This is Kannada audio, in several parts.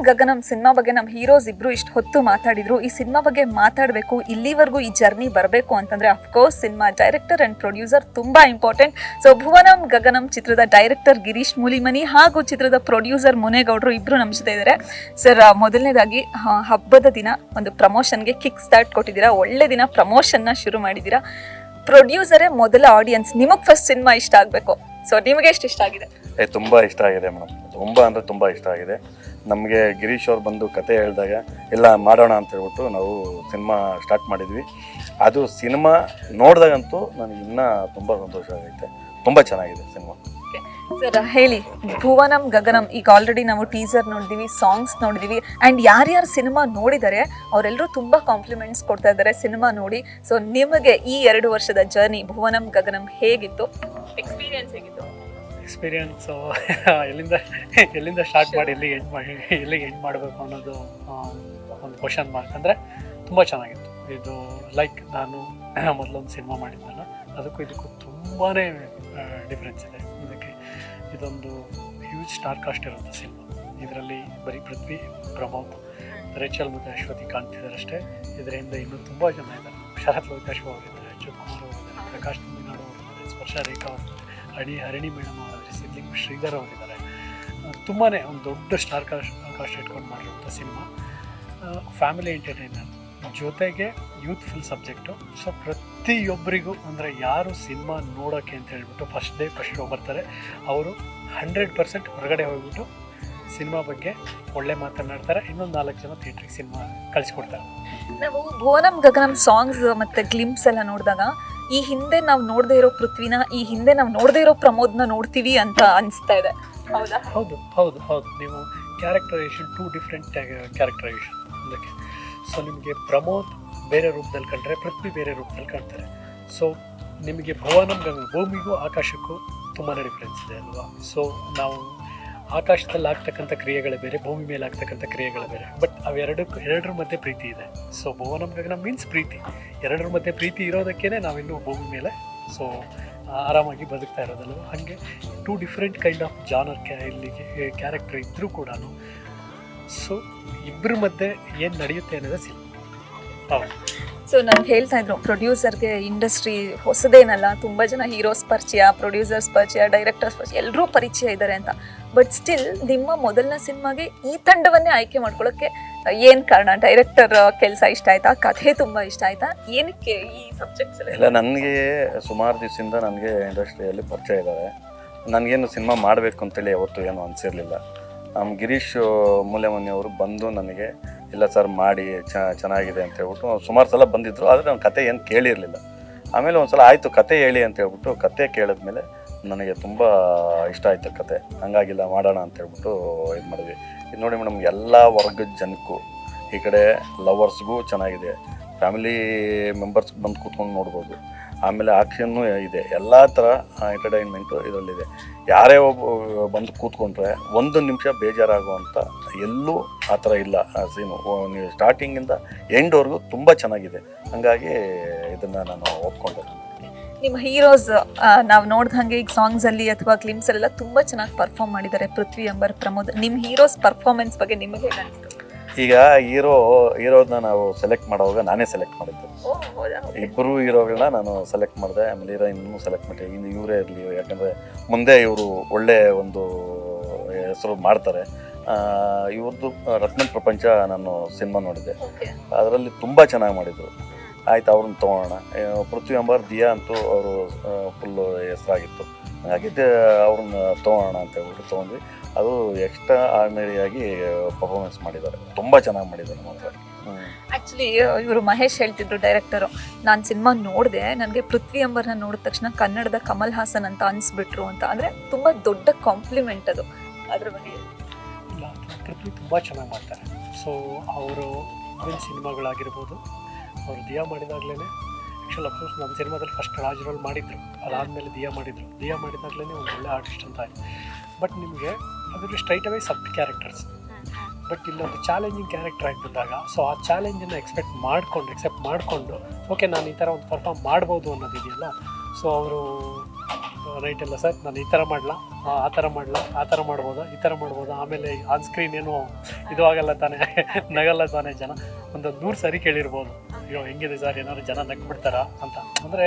ಗಗನಂ ಸಿನಿಮಾ ಬಗ್ಗೆ ನಮ್ಮ ಹೀರೋಸ್ ಇಬ್ರು ಇಷ್ಟು ಹೊತ್ತು ಮಾತಾಡಿದ್ರು. ಈ ಸಿನಿಮಾ ಬಗ್ಗೆ ಮಾತಾಡಬೇಕು, ಇಲ್ಲಿವರೆಗೂ ಈ ಜರ್ನಿ ಬರಬೇಕು ಅಂತಂದ್ರೆ of course cinema director and producer ತುಂಬಾ ಇಂಪಾರ್ಟೆಂಟ್. ಸೊ ಭುವನಂ ಗಗನಂ ಚಿತ್ರದ ಡೈರೆಕ್ಟರ್ ಗಿರೀಶ್ ಮೂಲಿಮನಿ ಹಾಗೂ ಚಿತ್ರದ ಪ್ರೊಡ್ಯೂಸರ್ ಮುನೇಗೌಡರು ಇಬ್ರು ನಮ್ಮ ಜೊತೆ ಇದ್ದಾರೆ. ಸರ್, ಮೊದಲನೇದಾಗಿ ಹಬ್ಬದ ದಿನ ಒಂದು ಪ್ರಮೋಷನ್ಗೆ ಕಿಕ್ ಸ್ಟಾರ್ಟ್ ಕೊಟ್ಟಿದ್ದೀರಾ, ಒಳ್ಳೆ ದಿನ ಪ್ರಮೋಷನ್ನ ಶುರು ಮಾಡಿದ್ದೀರಾ. ಪ್ರೊಡ್ಯೂಸರೇ ಮೊದಲ ಆಡಿಯನ್ಸ್, ನಿಮಗೆ ಫಸ್ಟ್ ಸಿನಿಮಾ ಇಷ್ಟ ಆಗಬೇಕು. ಸೊ ನಿಮಗೆ ಎಷ್ಟು ಇಷ್ಟ ಆಗಿದೆ? ತುಂಬ ಇಷ್ಟ ಆಗಿದೆ ಮೇಡಮ್, ತುಂಬ ಅಂದರೆ ತುಂಬ ಇಷ್ಟ ಆಗಿದೆ. ನಮಗೆ ಗಿರೀಶ್ ಅವ್ರು ಬಂದು ಕತೆ ಹೇಳಿದಾಗ ಎಲ್ಲ ಮಾಡೋಣ ಅಂತ ಹೇಳ್ಬಿಟ್ಟು ನಾವು ಸಿನಿಮಾ ಸ್ಟಾರ್ಟ್ ಮಾಡಿದ್ವಿ. ಅದು ಸಿನಿಮಾ ನೋಡಿದಾಗಂತೂ ನನಗೆ ಇನ್ನೂ ತುಂಬ ಸಂತೋಷ ಆಗೈತೆ. ತುಂಬ ಚೆನ್ನಾಗಿದೆ ಸಿನಿಮಾ. ಸರ್ ಹೇಳಿ, ಭುವನಂ ಗಗನಂ ಈಗ ಆಲ್ರೆಡಿ ನಾವು ಟೀಸರ್ ನೋಡಿದೀವಿ, ಸಾಂಗ್ಸ್ ನೋಡಿದೀವಿ, ಆ್ಯಂಡ್ ಯಾರ್ಯಾರು ಸಿನಿಮಾ ನೋಡಿದ್ದಾರೆ ಅವರೆಲ್ಲರೂ ತುಂಬ ಕಾಂಪ್ಲಿಮೆಂಟ್ಸ್ ಕೊಡ್ತಾ ಇದ್ದಾರೆ ಸಿನಿಮಾ ನೋಡಿ. ಸೊ ನಿಮಗೆ ಈ 2 ವರ್ಷದ ಜರ್ನಿ ಭುವನಂ ಗಗನಂ ಹೇಗಿತ್ತು? ಎಕ್ಸ್ಪೀರಿಯನ್ಸ್ ಹೇಗಿತ್ತು? ಎಕ್ಸ್ಪೀರಿಯನ್ಸು ಎಲ್ಲಿಂದ ಸ್ಟಾರ್ಟ್ ಮಾಡಿ ಎಲ್ಲಿಗೆ ಎಂಡ್ ಮಾಡಬೇಕು ಅನ್ನೋದು ಒಂದು ಕ್ವಶನ್ ಮಾರ್ಕ್. ಅಂದರೆ ತುಂಬ ಚೆನ್ನಾಗಿತ್ತು ಇದು. ಲೈಕ್ ನಾನು ಮೊದಲೊಂದು ಸಿನಿಮಾ ಮಾಡಿದ್ದಲ್ಲ, ಅದಕ್ಕೂ ಇದಕ್ಕೂ ತುಂಬಾ ಡಿಫ್ರೆನ್ಸ್ ಇದೆ. ಇದೊಂದು ಹ್ಯೂಜ್ ಸ್ಟಾರ್ ಕಾಸ್ಟ್ ಇರುತ್ತೆ ಸಿನಿಮಾ. ಇದರಲ್ಲಿ ಬರೀ ಪೃಥ್ವಿ, ಪ್ರಮೋದ್, ರೇಚಲ್ ಮತ್ತು ಅಶ್ವತಿ ಕಾಣ್ತಿದ್ದಾರೆ ಅಷ್ಟೇ. ಇದರಿಂದ ಇನ್ನೂ ತುಂಬ ಜನ ಇದ್ದಾರೆ. ಶರತ್ ಲೋಕೇಶ್ ಅವರಿದ್ದಾರೆ, ಅಚ್ಯುತ್ ಕುಮಾರ್ ಅವರಿದ್ದಾರೆ, ಪ್ರಕಾಶ್ ತಮಿಳ್ನಾಡು ಅವರಿದ್ದಾರೆ, ಸ್ಪರ್ಶ ರೇಖಾ ಅವರಿದ್ದಾರೆ, ಹರಿಣಿ ಮೇಡಮ್ ಅವರಿದ್ದಾರೆ, ಸಿದ್ಲಿಂಗ್ ಶ್ರೀಧರ್ ಅವರಿದ್ದಾರೆ. ತುಂಬಾ ಒಂದು ದೊಡ್ಡ ಸ್ಟಾರ್ ಕಾಸ್ಟ್ ಇಟ್ಕೊಂಡು ಮಾಡಿರುವಂಥ ಸಿನಿಮಾ. ಫ್ಯಾಮಿಲಿ ಎಂಟರ್ಟೈನರ್ ಜೊತೆಗೆ ಯೂತ್ಫುಲ್ ಸಬ್ಜೆಕ್ಟು. ಸೊ ಪ್ರತಿಯೊಬ್ಬರಿಗೂ ಅಂದರೆ ಯಾರು ಸಿನಿಮಾ ನೋಡೋಕ್ಕೆ ಅಂತ ಹೇಳ್ಬಿಟ್ಟು ಫಸ್ಟ್ ಡೇ ಫಸ್ಟ್ ಶೋ ಬರ್ತಾರೆ, ಅವರು 100% ಹೊರಗಡೆ ಹೋಗ್ಬಿಟ್ಟು ಸಿನಿಮಾ ಬಗ್ಗೆ ಒಳ್ಳೆ ಮಾತನಾಡ್ತಾರೆ. ಇನ್ನೊಂದು 4 ಜನ ಥಿಯೇಟ್ರಿಗೆ ಸಿನಿಮಾ ಕಳಿಸ್ಕೊಡ್ತಾರೆ. ನಾವು ಭುವನಂ ಗಗನಂ ಸಾಂಗ್ಸ್ ಮತ್ತು ಗ್ಲಿಮ್ಸ್ ಎಲ್ಲ ನೋಡಿದಾಗ ಈ ಹಿಂದೆ ನಾವು ನೋಡದೇ ಇರೋ ಪೃಥ್ವಿನ, ಈ ಹಿಂದೆ ನಾವು ನೋಡದೇ ಇರೋ ಪ್ರಮೋದ್ನ ನೋಡ್ತೀವಿ ಅಂತ ಅನಿಸ್ತಾ ಇದೆ. ಹೌದಾ? ಹೌದು ಹೌದು ಹೌದು. ನೀವು ಕ್ಯಾರೆಕ್ಟರೈಸೇಷನ್ 2 ಡಿಫ್ರೆಂಟ್ ಕ್ಯಾರೆಕ್ಟರೈಸೇಷನ್ ಅದಕ್ಕೆ. ಸೊ ನಿಮಗೆ ಪ್ರಮೋದ್ ಬೇರೆ ರೂಪದಲ್ಲಿ ಕಂಡ್ರೆ ಪೃಥ್ವಿ ಬೇರೆ ರೂಪದಲ್ಲಿ ಕಾಣ್ತಾರೆ. ಸೊ ನಿಮಗೆ ಭುವನಂ ಗಗನ, ಭೂಮಿಗೂ ಆಕಾಶಕ್ಕೂ ತುಂಬಾ ಡಿಫ್ರೆನ್ಸ್ ಇದೆ ಅಲ್ವಾ? ಸೊ ನಾವು ಆಕಾಶದಲ್ಲಿ ಆಗ್ತಕ್ಕಂಥ ಕ್ರಿಯೆಗಳೇ ಬೇರೆ, ಭೂಮಿ ಮೇಲೆ ಆಗ್ತಕ್ಕಂಥ ಕ್ರಿಯೆಗಳೇ ಬೇರೆ. ಬಟ್ ಎರಡರ ಮಧ್ಯೆ ಪ್ರೀತಿ ಇದೆ. ಸೊ ಭುವನಂ ಗಗನ ಮೀನ್ಸ್ ಪ್ರೀತಿ. ಎರಡರ ಮಧ್ಯೆ ಪ್ರೀತಿ ಇರೋದಕ್ಕೇ ನಾವಿನ್ನೂ ಭೂಮಿ ಮೇಲೆ ಸೊ ಆರಾಮಾಗಿ ಬದುಕ್ತಾ ಇರೋದಲ್ವ. ಹಾಗೆ 2 ಡಿಫ್ರೆಂಟ್ ಕೈಂಡ್ ಆಫ್ ಜಾನರ್ ಇಲ್ಲಿಗೆ ಕ್ಯಾರೆಕ್ಟರ್ ಇದ್ದರೂ ಕೂಡ ಸೊ ಇಬ್ಬರ ಮಧ್ಯೆ ಏನು ನಡೆಯುತ್ತೆ ಅನ್ನೋದೇ ಸಿನಿಮಾ. ಹೌದು. ಸೊ ನನಗೆ ಹೇಳ್ತಾ ಇದ್ರು, ಪ್ರೊಡ್ಯೂಸರ್ಗೆ ಇಂಡಸ್ಟ್ರಿ ಹೊಸದೇನಲ್ಲ, ತುಂಬ ಜನ ಹೀರೋಸ್ ಪರಿಚಯ, ಪ್ರೊಡ್ಯೂಸರ್ಸ್ ಪರಿಚಯ, ಡೈರೆಕ್ಟರ್ಸ್ ಪರಿಚಯ, ಎಲ್ಲರೂ ಪರಿಚಯ ಇದ್ದಾರೆ ಅಂತ. ಬಟ್ ಸ್ಟಿಲ್ ನಿಮ್ಮ ಮೊದಲನೇ ಸಿನಿಮಾಗೆ ಈ ತಂಡವನ್ನೇ ಆಯ್ಕೆ ಮಾಡ್ಕೊಳ್ಳೋಕ್ಕೆ ಏನು ಕಾರಣ? ಡೈರೆಕ್ಟರ್ ಕೆಲಸ ಇಷ್ಟ ಆಯ್ತಾ? ಕಥೆ ತುಂಬ ಇಷ್ಟ ಆಯ್ತಾ? ಏನಕ್ಕೆ ಈ ಸಬ್ಜೆಕ್ಟ್ಸ್ ಎಲ್ಲ? ನನಗೆ ಸುಮಾರು ದಿವಸದಿಂದ ನನಗೆ ಇಂಡಸ್ಟ್ರಿಯಲ್ಲಿ ಪರಿಚಯ ಇದ್ದಾರೆ. ನನಗೇನು ಸಿನಿಮಾ ಮಾಡಬೇಕು ಅಂತೇಳಿ ಯಾವತ್ತೂ ಏನು ಅನಿಸಿರಲಿಲ್ಲ. ನಮ್ಮ ಗಿರೀಶ್ ಮೂಲೆಮನಿ ಅವರು ಬಂದು ನನಗೆ ಇಲ್ಲ ಸರ್ ಮಾಡಿ ಚೆನ್ನಾಗಿದೆ ಅಂತ ಹೇಳ್ಬಿಟ್ಟು ಸುಮಾರು ಸಲ ಬಂದಿದ್ದರು. ಆದರೆ ನಾನು ಕತೆ ಏನು ಕೇಳಿರಲಿಲ್ಲ. ಆಮೇಲೆ ಒಂದು ಸಲ ಆಯಿತು ಕತೆ ಹೇಳಿ ಅಂತ ಹೇಳ್ಬಿಟ್ಟು ಕತೆ ಕೇಳಿದ್ಮೇಲೆ ನನಗೆ ತುಂಬ ಇಷ್ಟ ಆಯಿತು ಕತೆ. ಹಂಗಾಗಿಲ್ಲ ಮಾಡೋಣ ಅಂತ ಹೇಳ್ಬಿಟ್ಟು ಇದು ಮಾಡಿದ್ವಿ. ಇದು ನೋಡಿ ಮೇಡಮ್, ಎಲ್ಲ ವರ್ಗದ ಜನಕ್ಕೂ, ಈ ಕಡೆ ಲವರ್ಸ್ಗೂ ಚೆನ್ನಾಗಿದೆ, ಫ್ಯಾಮಿಲಿ ಮೆಂಬರ್ಸ್ಗೆ ಬಂದು ಕೂತ್ಕೊಂಡು ನೋಡ್ಬೋದು. ಆಮೇಲೆ ಆಕ್ಷನ್ನು ಇದೆ, ಎಲ್ಲ ಥರ ಎಂಟರ್ಟೈನ್ಮೆಂಟು ಇದರಲ್ಲಿದೆ. ಯಾರೇ ಒಬ್ಬ ಬಂದು ಕೂತ್ಕೊಂಡ್ರೆ 1 ನಿಮಿಷ ಬೇಜಾರಾಗುವಂಥ ಎಲ್ಲೂ ಆ ಥರ ಇಲ್ಲ ಸೀನು. ನೀವು ಸ್ಟಾರ್ಟಿಂಗಿಂದ ಎಂಡ್ವರೆಗೂ ತುಂಬ ಚೆನ್ನಾಗಿದೆ. ಹಾಗಾಗಿ ಇದನ್ನು ನಾನು ಒಪ್ಕೊಂಡೆ. ನಿಮ್ಮ ಹೀರೋಸ್ ನಾವು ನೋಡ್ದಂಗೆ ಈಗ ಸಾಂಗ್ಸಲ್ಲಿ ಅಥವಾ ಕ್ಲಿಮ್ಸಲ್ಲೆಲ್ಲ ತುಂಬ ಚೆನ್ನಾಗಿ ಪರ್ಫಾರ್ಮ್ ಮಾಡಿದ್ದಾರೆ, ಪೃಥ್ವಿ, ಅಂಬರ್, ಪ್ರಮೋದ್. ನಿಮ್ಮ ಹೀರೋಸ್ ಪರ್ಫಾರ್ಮೆನ್ಸ್ ಬಗ್ಗೆ ನಿಮಗೆ ಹೇಗೆ ಅನಿಸ್ತು? ಈಗ ಹೀರೋದನ್ನ ನಾವು ಸೆಲೆಕ್ಟ್ ಮಾಡುವಾಗ ನಾನೇ ಸೆಲೆಕ್ಟ್ ಮಾಡಿದ್ದೆ. ಇಬ್ಬರು ಹೀರೋಗಳನ್ನ ನಾನು ಸೆಲೆಕ್ಟ್ ಮಾಡಿದೆ. ಆಮೇಲೆ ಹೀರೋಯಿನ್ನೂ ಸೆಲೆಕ್ಟ್ ಮಾಡಿದೆ. ಇನ್ನು ಇವರೇ ಇರಲಿ, ಯಾಕಂದರೆ ಮುಂದೆ ಇವರು ಒಳ್ಳೆ ಒಂದು ಹೆಸರು ಮಾಡ್ತಾರೆ. ಇವ್ರದ್ದು ರತ್ನ ಪ್ರಪಂಚ ನಾನು ಸಿನಿಮಾ ನೋಡಿದ್ದೆ, ಅದರಲ್ಲಿ ತುಂಬ ಚೆನ್ನಾಗಿ ಮಾಡಿದರು. ಆಯ್ತು, ಅವ್ರನ್ನ ತೊಗೊಳ್ಳೋಣ. ಪೃಥ್ವಿ ಅಂಬರ್, ದಿಯಾ ಅಂತೂ ಅವರು ಫುಲ್ಲು ಹೆಸರಾಗಿತ್ತು. ಹಾಗಾಗಿ ಅವ್ರನ್ನ ತೊಗೊಳ್ಳೋಣ ಅಂತ ಹೇಳ್ಬಿಟ್ಟು ತೊಗೊಂಡ್ವಿ. ಅದು ಎಕ್ಸ್ಟ್ರಾ ಆರ್ಡಿನರಿಯಾಗಿ ಪರ್ಫಾರ್ಮೆನ್ಸ್ ಮಾಡಿದ್ದಾರೆ, ತುಂಬ ಚೆನ್ನಾಗಿ ಮಾಡಿದ್ದಾರೆ ಮಾತ್ರ. ಆ್ಯಕ್ಚುಲಿ ಇವರು ಮಹೇಶ್ ಹೇಳ್ತಿದ್ರು, ಡೈರೆಕ್ಟರು, ನಾನು ಸಿನಿಮಾ ನೋಡಿದೆ, ನನಗೆ ಪೃಥ್ವಿ ಅಂಬರ್ನ ನೋಡಿದ ತಕ್ಷಣ ಕನ್ನಡದ ಕಮಲ್ ಹಾಸನ್ ಅಂತ ಅನಿಸ್ಬಿಟ್ರು ಅಂತ. ಅಂದರೆ ತುಂಬ ದೊಡ್ಡ ಕಾಂಪ್ಲಿಮೆಂಟ್ ಅದು. ಅದ್ರ ಬಗ್ಗೆ ಇಲ್ಲ, ಪೃಥ್ವಿ ತುಂಬ ಚೆನ್ನಾಗಿ ಮಾಡ್ತಾರೆ. ಸೊ ಅವರು ಸಿನಿಮಾಗಳಾಗಿರ್ಬೋದು, ಅವರು ದಿಯಾ ಮಾಡಿದಾಗಲೇ ಆ್ಯಕ್ಚುಲ್ ಅಫ್ಕೋರ್ಸ್ ನಮ್ಮ ಸಿನಿಮಾದಲ್ಲಿ ಫಸ್ಟ್ ರಾಜ್ ರೋಲ್ ಮಾಡಿದರು, ಅದಾದಮೇಲೆ ದಿಯಾ ಮಾಡಿದಾಗಲೇ ಒಂದು ಒಳ್ಳೆ ಆರ್ಟಿಸ್ಟ್ ಅಂತ ಆಯಿತು. ಬಟ್ ನಿಮಗೆ ಅದರಲ್ಲಿ straight away sub characters. But ಇಲ್ಲೊಂದು ಚಾಲೆಂಜಿಂಗ್ ಕ್ಯಾರೆಕ್ಟರ್ ಆಗಿ ಬಂದಾಗ ಸೊ ಆ ಚಾಲೆಂಜನ್ನು ಎಕ್ಸೆಪ್ಟ್ ಮಾಡಿಕೊಂಡು ಓಕೆ ನಾನು ಈ ಥರ ಒಂದು ಪರ್ಫಾರ್ಮ್ ಮಾಡ್ಬೋದು ಅನ್ನೋದಿದೆಯಲ್ಲ. ಸೊ ಅವರು ರೈಟ್ ಇಲ್ಲ ಸರ್, ನಾನು ಈ ಥರ ಮಾಡಲಾ, ಆ ಥರ ಮಾಡಲಾ, ಆ ಥರ ಮಾಡ್ಬೋದಾ, ಈ ಥರ ಮಾಡ್ಬೋದಾ, ಆಮೇಲೆ ಆನ್ ಸ್ಕ್ರೀನ್ ಏನು ಇದು ಆಗಲ್ಲ ತಾನೇ, ನಗಲ್ಲ ತಾನೇ ಜನ, ಒಂದು 100 ಸಾರಿ ಕೇಳಿರ್ಬೋದು, ಅಯ್ಯೋ ಹೆಂಗಿದೆ ಸರ್ ಏನಾದ್ರು ಜನ ನಗ್ಬಿಡ್ತಾರಾ ಅಂತ. ಅಂದರೆ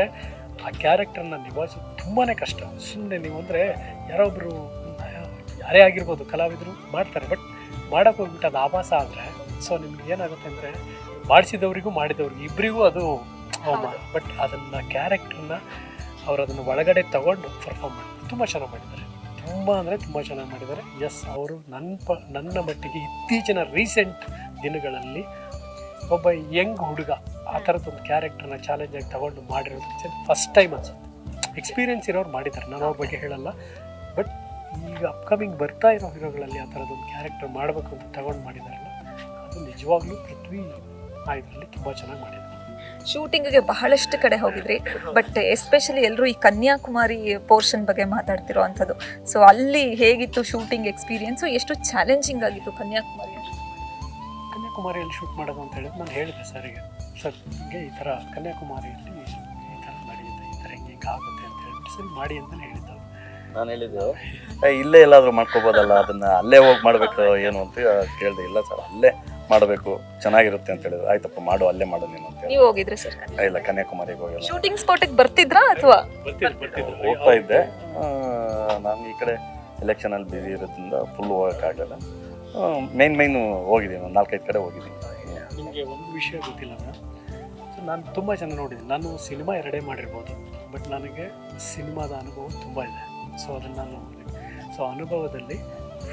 ಆ ಕ್ಯಾರೆಕ್ಟರ್ನ ನಿಭಾಯಿಸೋದು ತುಂಬಾ ಕಷ್ಟ. ಸುಮ್ಮನೆ ನೀವು ಅಂದರೆ ಯಾರೊಬ್ಬರು ಯಾರೇ ಆಗಿರ್ಬೋದು ಕಲಾವಿದರು ಮಾಡ್ತಾರೆ, ಬಟ್ ಮಾಡೋಕ್ಕೆ ಹೋಗ್ಬಿಟ್ಟು ಅದು ಆಭಾಸ ಆದರೆ ಸೊ ನಿಮ್ಗೆ ಏನಾಗುತ್ತೆ ಅಂದರೆ ಮಾಡಿಸಿದವರಿಗೂ ಮಾಡಿದವ್ರಿಗೂ ಇಬ್ಬರಿಗೂ ಅದು ಅವಮಾನ. ಬಟ್ ಅದನ್ನು ಕ್ಯಾರೆಕ್ಟರ್ನ ಅವ್ರು ಅದನ್ನು ಒಳಗಡೆ ತಗೊಂಡು ಪರ್ಫಾರ್ಮ್ ಮಾಡಿದ್ದಾರೆ, ತುಂಬ ಚೆನ್ನಾಗಿ ಮಾಡಿದ್ದಾರೆ, ತುಂಬ ಅಂದರೆ ತುಂಬ ಚೆನ್ನಾಗಿ ಮಾಡಿದ್ದಾರೆ. ಎಸ್, ಅವರು ನನ್ನ ಮಟ್ಟಿಗೆ ಇತ್ತೀಚಿನ ರೀಸೆಂಟ್ ದಿನಗಳಲ್ಲಿ ಒಬ್ಬ ಯಂಗ್ ಹುಡುಗ ಆ ಥರದ್ದೊಂದು ಕ್ಯಾರೆಕ್ಟರ್ನ ಚಾಲೆಂಜಾಗಿ ತಗೊಂಡು ಮಾಡಿರೋದು ಫಸ್ಟ್ ಟೈಮ್ ಅನ್ಸುತ್ತೆ. ಎಕ್ಸ್ಪೀರಿಯನ್ಸ್ ಇರೋರು ಮಾಡಿದ್ದಾರೆ, ನಾನು ಅವ್ರ ಬಗ್ಗೆ ಹೇಳಲ್ಲ, ಬಟ್ ಈಗ ಅಪ್ಕಮಿಂಗ್ ಬರ್ತಾ ಇರೋ ಹೀರೋಗಳಲ್ಲಿ ಆ ಥರದ್ದೊಂದು ಕ್ಯಾರೆಕ್ಟರ್ ಮಾಡಬೇಕು ಅಂತ ತಗೊಂಡು ಮಾಡಿದಾರಲ್ಲ, ಅದು ನಿಜವಾಗ್ಲೂ ಪೃಥ್ವಿ ಇದರಲ್ಲಿ ತುಂಬ ಚೆನ್ನಾಗಿ ಮಾಡಿದ್ದಾರೆ. ಶೂಟಿಂಗ್ಗೆ ಬಹಳಷ್ಟು ಕಡೆ ಹೋಗಿದ್ರಿ, ಬಟ್ ಎಸ್ಪೆಷಲಿ ಎಲ್ಲರೂ ಈ ಕನ್ಯಾಕುಮಾರಿ ಪೋರ್ಷನ್ ಬಗ್ಗೆ ಮಾತಾಡ್ತಿರೋ ಅಂಥದ್ದು. ಸೊ ಅಲ್ಲಿ ಹೇಗಿತ್ತು ಶೂಟಿಂಗ್ ಎಕ್ಸ್ಪೀರಿಯನ್ಸು, ಎಷ್ಟು ಚಾಲೆಂಜಿಂಗ್ ಆಗಿತ್ತು ಕನ್ಯಾಕುಮಾರಿಯಲ್ಲಿ ಶೂಟ್ ಮಾಡೋದು ಅಂತ ಹೇಳಿದ್ರೆ ನಾನು ಹೇಳಿದೆ ಸರಿಗೆ, ಸರ್ ಹಿಂಗೆ ಈ ಥರ ಕನ್ಯಾಕುಮಾರಿಯಲ್ಲಿ ಈ ಥರ ನಡೆಯುತ್ತೆ, ಈ ಥರ ಹಿಂಗೆ ಆಗುತ್ತೆ ಅಂತ ಹೇಳ್ಬಿಟ್ಟು ಸರಿ ಮಾಡಿ ಅಂತಲೇ ಹೇಳಿದ್ದು. ನಾನು ಹೇಳಿದ್ದು ಇಲ್ಲೇ ಎಲ್ಲಾದರೂ ಮಾಡ್ಕೋಬೋದಲ್ಲ, ಅದನ್ನು ಅಲ್ಲೇ ಹೋಗಿ ಮಾಡಬೇಕು ಏನು ಅಂತ ಕೇಳಿದೆ. ಇಲ್ಲ ಸರ್ ಅಲ್ಲೇ ಮಾಡಬೇಕು ಚೆನ್ನಾಗಿರುತ್ತೆ ಅಂತ ಹೇಳಿದ್ರು. ಆಯ್ತಪ್ಪ ಮಾಡು, ಅಲ್ಲೇ ಮಾಡು ನೀನು ಅಂತ ಹೇಳಿ. ನೀವು ಹೋಗಿದ್ರಿ ಸರ್? ಇಲ್ಲ, ಕನ್ಯಾಕುಮಾರಿಗೆ ಹೋಗಿಲ್ಲ. ಶೂಟಿಂಗ್ ಸ್ಪಾಟಿಗೆ ಬರ್ತಿದ್ರಾ ಅಥವಾ ಹೋಗ್ತಾ ಇದ್ದೆ. ನಾನು ಈ ಕಡೆ ಎಲೆಕ್ಷನಲ್ಲಿ ಬ್ಯುಸಿ ಇರೋದ್ರಿಂದ ಫುಲ್ ಹೋಗೋಕ್ಕಾಗಲ್ಲ. ಮೈನ್ ಹೋಗಿದ್ದೀನಿ, ಒಂದು 4-5 ಕಡೆ ಹೋಗಿದ್ದೀನಿ. ನಿಮಗೆ ಒಂದು ವಿಷಯ ಗೊತ್ತಿಲ್ಲ ಮೇಡಮ್, ಸೊ ನಾನು ತುಂಬ ಚೆನ್ನಾಗಿ ನೋಡಿದ್ದೀನಿ. ನಾನು ಸಿನಿಮಾ 2 ಮಾಡಿರ್ಬೋದು, ಬಟ್ ನನಗೆ ಸಿನಿಮಾದ ಅನುಭವ ತುಂಬ ಇದೆ. ಸೊ ಅದನ್ನು ನಾನು ಸೊ ಅನುಭವದಲ್ಲಿ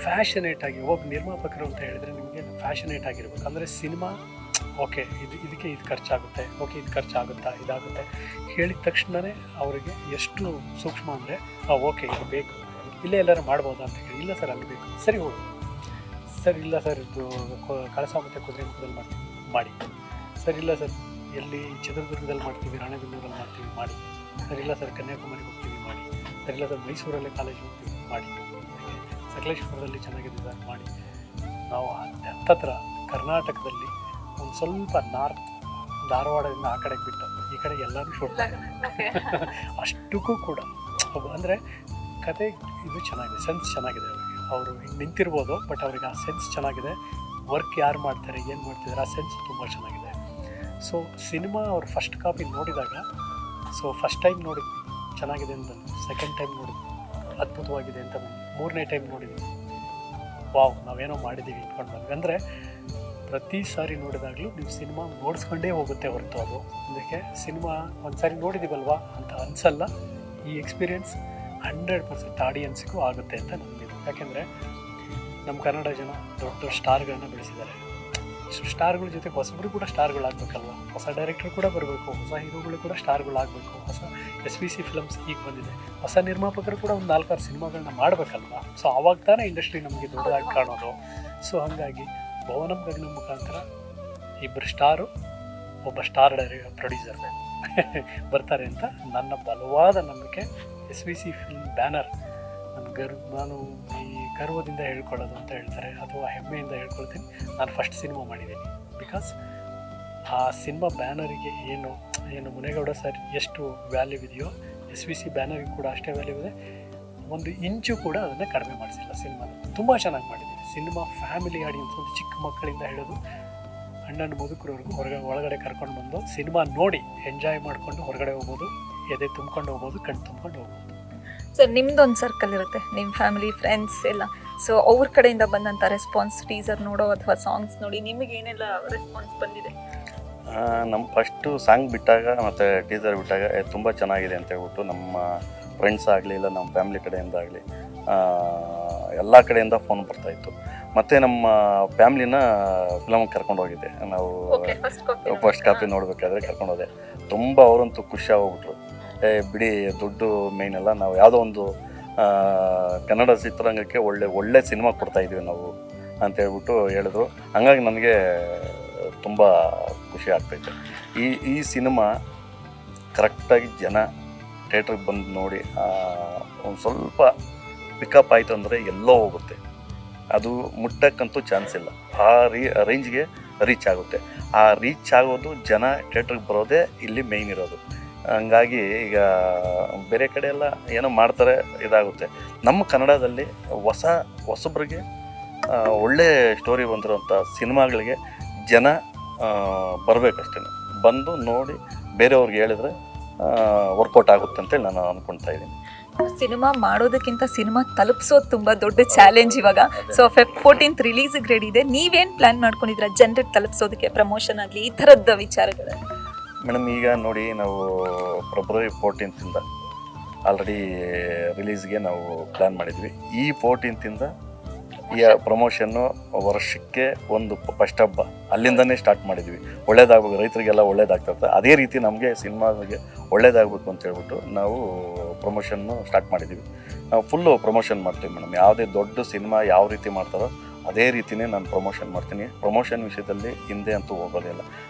ಫ್ಯಾಷನೇಟ್ ಆಗಿ ಒಬ್ಬ ನಿರ್ಮಾಪಕರು ಅಂತ ಹೇಳಿದರೆ ನಿಮಗೆ ಫ್ಯಾಷನೇಟ್ ಆಗಿರ್ಬೇಕು. ಅಂದರೆ ಸಿನಿಮಾ ಓಕೆ ಇದಕ್ಕೆ ಇದು ಖರ್ಚಾಗುತ್ತೆ, ಓಕೆ ಇದು ಖರ್ಚಾಗುತ್ತಾ, ಇದಾಗುತ್ತೆ ಹೇಳಿದ ತಕ್ಷಣವೇ ಅವರಿಗೆ ಎಷ್ಟು ಸೂಕ್ಷ್ಮ ಅಂದರೆ ಓಕೆ ಇದು ಬೇಕು, ಇಲ್ಲೇ ಎಲ್ಲರೂ ಮಾಡ್ಬೋದಾ ಅಂತ ಹೇಳಿ. ಇಲ್ಲ ಸರ್ ಅಲ್ಲಿ ಬೇಕು, ಸರಿ ಹೋಗಿ ಸರ್, ಇಲ್ಲ ಸರ್ ಇದು ಕಳಸ ಮತ್ತು ಕುದುರೆ ಮುಖದಲ್ಲಿ ಮಾಡ್ತೀವಿ ಮಾಡಿ, ಸರ್ ಇಲ್ಲ ಸರ್ ಎಲ್ಲಿ ಚಿತ್ರದುರ್ಗದಲ್ಲಿ ಮಾಡ್ತೀವಿ, ರಾಣೆಬೆನ್ನೂರಲ್ಲಿ ಮಾಡ್ತೀವಿ ಮಾಡಿ, ಸರ್ ಇಲ್ಲ ಸರ್ ಕನ್ಯಾಕುಮಾರಿಗೆ ಹೋಗ್ತೀವಿ ಮಾಡಿ, ಸರ್ ಇಲ್ಲ ಸರ್ ಮೈಸೂರಲ್ಲೇ ಕಾಲೇಜ್ ಹೋಗ್ತೀವಿ ಮಾಡಿ, ಸಕಲೇಶ್ಪುರದಲ್ಲಿ ಚೆನ್ನಾಗಿದೆ ಸರ್ ಮಾಡಿ. ನಾವು ಹತ್ತತ್ರ ಕರ್ನಾಟಕದಲ್ಲಿ ಒಂದು ಸ್ವಲ್ಪ ನಾರ್ತ್ ಧಾರವಾಡದಿಂದ ಆ ಕಡೆಗೆ ಬಿಟ್ಟು ಈ ಕಡೆ ಎಲ್ಲರೂ ಶೂಟ್ ಅಷ್ಟಕ್ಕೂ ಕೂಡ ಅಂದರೆ ಕತೆ ಇದು ಚೆನ್ನಾಗಿದೆ, ಸೆನ್ಸ್ ಚೆನ್ನಾಗಿದೆ ಅವರಿಗೆ. ಅವರು ಹಿಂಗೆ ನಿಂತಿರ್ಬೋದು, ಬಟ್ ಅವ್ರಿಗೆ ಆ ಸೆನ್ಸ್ ಚೆನ್ನಾಗಿದೆ. ವರ್ಕ್ ಯಾರು ಮಾಡ್ತಾರೆ, ಏನು ಮಾಡ್ತಿದ್ದಾರೆ, ಆ ಸೆನ್ಸ್ ತುಂಬ ಚೆನ್ನಾಗಿದೆ. ಸೊ ಸಿನಿಮಾ ಅವ್ರು ಫಸ್ಟ್ ಕಾಪಿ ನೋಡಿದಾಗ, ಸೊ ಫಸ್ಟ್ ಟೈಮ್ ನೋಡಿದ್ವಿ ಚೆನ್ನಾಗಿದೆ ಅಂತ, ಸೆಕೆಂಡ್ ಟೈಮ್ ನೋಡಿದ್ವಿ ಅದ್ಭುತವಾಗಿದೆ ಅಂತ ಬಂದು, 3ನೇ ಟೈಮ್ ನೋಡಿದ್ವಿ ವಾವ್ ನಾವೇನೋ ಮಾಡಿದ್ದೀವಿ ಇಟ್ಕೊಂಡು ಬಂದ್ವಿ. ಅಂದರೆ ಪ್ರತಿ ಸಾರಿ ನೋಡಿದಾಗಲೂ ನೀವು ಸಿನಿಮಾ ನೋಡಿಸ್ಕೊಂಡೇ ಹೋಗುತ್ತೆ ಹೊರತು ಅದು ಅದಕ್ಕೆ ಸಿನಿಮಾ ಒಂದು ಸಾರಿ ನೋಡಿದ್ದೀವಲ್ವಾ ಅಂತ ಅನಿಸಲ್ಲ. ಈ ಎಕ್ಸ್ಪೀರಿಯೆನ್ಸ್ 100% ಆಡಿಯನ್ಸ್ಗೂ ಆಗುತ್ತೆ ಅಂತ ನನಗಿದು. ಯಾಕೆಂದರೆ ನಮ್ಮ ಕನ್ನಡ ಜನ ದೊಡ್ಡ ದೊಡ್ಡ ಸ್ಟಾರ್ಗಳನ್ನ ಬೆಳೆಸಿದ್ದಾರೆ. ಸ್ಟಾರ್ಗಳ ಜೊತೆಗೆ ಹೊಸಬ್ರು ಕೂಡ ಸ್ಟಾರ್ಗಳಾಗಬೇಕಲ್ವ, ಹೊಸ ಡೈರೆಕ್ಟರ್ ಕೂಡ ಬರಬೇಕು, ಹೊಸ ಹೀರೋಗಳು ಕೂಡ ಸ್ಟಾರ್ಗಳಾಗಬೇಕು. ಹೊಸ SVC ಫಿಲಮ್ಸ್ ಈಗ ಬಂದಿದೆ, ಹೊಸ ನಿರ್ಮಾಪಕರು ಕೂಡ ಒಂದು 4-6 ಸಿನಿಮಾಗಳನ್ನ ಮಾಡಬೇಕಲ್ವ. ಸೊ ಆವಾಗ ತಾನೇ ಇಂಡಸ್ಟ್ರಿ ನಮಗೆ ದೊಡ್ಡದಾಗಿ ಕಾಣೋದು. ಸೊ ಹಾಗಾಗಿ ಭುವನಂ ಗಗನಂ ಮುಖಾಂತರ 2 ಸ್ಟಾರು, ಒಬ್ಬ ಸ್ಟಾರ್ ಪ್ರೊಡ್ಯೂಸರ್ ಬರ್ತಾರೆ ಅಂತ ನನ್ನ ಬಲವಾದ ನಂಬಿಕೆ. SVC ಫಿಲ್ಮ್ ಬ್ಯಾನರ್ ನಾನು ಈ ಗರ್ವದಿಂದ ಹೇಳ್ಕೊಳ್ಳೋದು ಅಂತ ಹೇಳ್ತಾರೆ, ಅಥವಾ ಹೆಮ್ಮೆಯಿಂದ ಹೇಳ್ಕೊಳ್ತೀನಿ, ನಾನು ಫಸ್ಟ್ ಸಿನಿಮಾ ಮಾಡಿದ್ದೀನಿ. ಬಿಕಾಸ್ ಆ ಸಿನಿಮಾ ಬ್ಯಾನರಿಗೆ ಏನು ಮುನೇಗೌಡ ಸರ್ ಎಷ್ಟು ವ್ಯಾಲ್ಯೂ ಇದೆಯೋ SVC ಬ್ಯಾನರಿಗೆ ಕೂಡ ಅಷ್ಟೇ ವ್ಯಾಲ್ಯೂ ಇದೆ. 1 ಇಂಚು ಕೂಡ ಅದನ್ನು ಕಡಿಮೆ ಮಾಡಿಸಿಲ್ಲ. ಸಿನಿಮಾನ ತುಂಬ ಚೆನ್ನಾಗಿ ಮಾಡಿದ್ದೀನಿ. ಸಿನಿಮಾ ಫ್ಯಾಮಿಲಿ ಆಡಿಯನ್ಸ್, ಒಂದು ಚಿಕ್ಕ ಮಕ್ಕಳಿಂದ ಹಿಡಿದು ಹಣ್ಣು ಮುದುಕರವರೆಗೂ ಒಳಗಡೆ ಕರ್ಕೊಂಡು ಬಂದು ಸಿನಿಮಾ ನೋಡಿ ಎಂಜಾಯ್ ಮಾಡಿಕೊಂಡು ಹೊರಗಡೆ ಹೋಗ್ಬೋದು, ಎದೆ ತುಂಬ್ಕೊಂಡು ಹೋಗ್ಬೋದು, ಕಣ್ಣು ತುಂಬ್ಕೊಂಡು ಹೋಗ್ಬೋದು. ಸರ್ ನಿಮ್ದೊಂದು ಸರ್ಕಲ್ ಇರುತ್ತೆ, ನಿಮ್ಮ ಫ್ಯಾಮಿಲಿ ಫ್ರೆಂಡ್ಸ್ ಎಲ್ಲ. ಸೊ ಅವ್ರ ಕಡೆಯಿಂದ ಬಂದಂಥ ರೆಸ್ಪಾನ್ಸ್, ಟೀಸರ್ ನೋಡೋ ಅಥವಾ ಸಾಂಗ್ಸ್ ನೋಡಿ ನಿಮಗೆ ಏನೆಲ್ಲ ರೆಸ್ಪಾನ್ಸ್ ಬಂದಿದೆ? ನಮ್ಮ ಫಸ್ಟು ಸಾಂಗ್ ಬಿಟ್ಟಾಗ ಮತ್ತು ಟೀಸರ್ ಬಿಟ್ಟಾಗ ತುಂಬ ಚೆನ್ನಾಗಿದೆ ಅಂತ ಹೇಳ್ಬಿಟ್ಟು ನಮ್ಮ ಫ್ರೆಂಡ್ಸ್ ಆಗಲಿ, ಇಲ್ಲ ನಮ್ಮ ಫ್ಯಾಮಿಲಿ ಕಡೆಯಿಂದ ಆಗಲಿ, ಎಲ್ಲ ಕಡೆಯಿಂದ ಫೋನ್ ಬರ್ತಾಯಿತ್ತು. ಮತ್ತು ನಮ್ಮ ಫ್ಯಾಮ್ಲಿನ ಫಿಲಮ್ಗೆ ಕರ್ಕೊಂಡು ಹೋಗಿದ್ದೆ ನಾವು. ಫಸ್ಟ್ ಕಾಪಿ ನೋಡಬೇಕಾದ್ರೆ ಕರ್ಕೊಂಡು ಹೋದೆ. ತುಂಬ ಅವರಂತೂ ಖುಷಿ ಆಗೋಗ್ಬಿಟ್ರು. ಬಿಡಿ ದುಡ್ಡು ಮೇಯ್ನ್ ಅಲ್ಲ, ನಾವು ಯಾವುದೋ ಒಂದು ಕನ್ನಡ ಚಿತ್ರರಂಗಕ್ಕೆ ಒಳ್ಳೆ ಸಿನಿಮಾ ಕೊಡ್ತಾಯಿದ್ದೀವಿ ನಾವು ಅಂತ ಹೇಳ್ಬಿಟ್ಟು ಹೇಳಿದ್ರು. ಹಂಗಾಗಿ ನನಗೆ ತುಂಬ ಖುಷಿ ಆಗ್ತೈತೆ. ಈ ಸಿನಿಮಾ ಕರೆಕ್ಟಾಗಿ ಜನ ಥಿಯೇಟ್ರಿಗೆ ಬಂದು ನೋಡಿ ಒಂದು ಸ್ವಲ್ಪ ಪಿಕಪ್ ಆಯಿತು ಅಂದರೆ ಎಲ್ಲೋ ಹೋಗುತ್ತೆ, ಅದು ಮುಟ್ಟಕ್ಕಂತೂ ಚಾನ್ಸ್ ಇಲ್ಲ. ಆ ರೇಂಜ್ಗೆ ರೀಚ್ ಆಗುತ್ತೆ. ಆ ರೀಚ್ ಆಗೋದು ಜನ ಥಿಯೇಟ್ರಿಗೆ ಬರೋದೇ ಇಲ್ಲಿ ಮೇಯ್ನ್ ಇರೋದು. ಹಂಗಾಗಿ ಈಗ ಬೇರೆ ಕಡೆ ಎಲ್ಲ ಏನೋ ಮಾಡ್ತಾರೆ, ಇದಾಗುತ್ತೆ. ನಮ್ಮ ಕನ್ನಡದಲ್ಲಿ ಹೊಸಬ್ರಿಗೆ ಒಳ್ಳೆ ಸ್ಟೋರಿ ಬಂದಿರೋಂಥ ಸಿನಿಮಾಗಳಿಗೆ ಜನ ಬರಬೇಕಷ್ಟೇ, ಬಂದು ನೋಡಿ ಬೇರೆಯವ್ರಿಗೆ ಹೇಳಿದ್ರೆ ವರ್ಕೌಟ್ ಆಗುತ್ತೆ ಅಂತೇಳಿ ನಾನು ಅಂದ್ಕೊಳ್ತಾ ಇದ್ದೀನಿ. ಸಿನಿಮಾ ಮಾಡೋದಕ್ಕಿಂತ ಸಿನಿಮಾ ತಲುಪಿಸೋದು ತುಂಬಾ ದೊಡ್ಡ ಚಾಲೆಂಜ್ ಇವಾಗ. ಸೊ Feb 14th ರಿಲೀಸ್ಗೆ ರೆಡಿ ಇದೆ. ನೀವೇನು ಪ್ಲಾನ್ ಮಾಡ್ಕೊಂಡಿದ್ದೀರಾ ಜನರಿಗೆ ತಲುಪಿಸೋದಕ್ಕೆ, ಪ್ರಮೋಷನ್ ಆಗಲಿ ಈ ಥರದ ವಿಚಾರಗಳು? ಮೇಡಮ್, ಈಗ ನೋಡಿ, ನಾವು February 14th ಆಲ್ರೆಡಿ ರಿಲೀಸ್ಗೆ ನಾವು ಪ್ಲ್ಯಾನ್ ಮಾಡಿದ್ವಿ. ಈ 14th ಈ ಪ್ರಮೋಷನ್ನು ವರ್ಷಕ್ಕೆ ಒಂದು ಫಸ್ಟ್ ಹಬ್ಬ ಅಲ್ಲಿಂದನೇ ಸ್ಟಾರ್ಟ್ ಮಾಡಿದ್ವಿ. ಒಳ್ಳೇದಾಗಬೇಕು, ರೈತರಿಗೆಲ್ಲ ಒಳ್ಳೇದಾಗ್ತದೆ. ಅದೇ ರೀತಿ ನಮಗೆ ಸಿನಿಮಾಗೆ ಒಳ್ಳೇದಾಗಬೇಕು ಅಂತ ಹೇಳ್ಬಿಟ್ಟು ನಾವು ಪ್ರಮೋಷನ್ನು ಸ್ಟಾರ್ಟ್ ಮಾಡಿದ್ದೀವಿ. ನಾವು ಫುಲ್ಲು ಪ್ರಮೋಷನ್ ಮಾಡ್ತೀವಿ ಮೇಡಮ್. ಯಾವುದೇ ದೊಡ್ಡ ಸಿನಿಮಾ ಯಾವ ರೀತಿ ಮಾಡ್ತಾರೋ ಅದೇ ರೀತಿಯೇ ನಾನು ಪ್ರಮೋಷನ್ ಮಾಡ್ತೀನಿ. ಪ್ರಮೋಷನ್ ವಿಷಯದಲ್ಲಿ ಹಿಂದೆ ಅಂತೂ ಹೋಗೋದಿಲ್ಲ.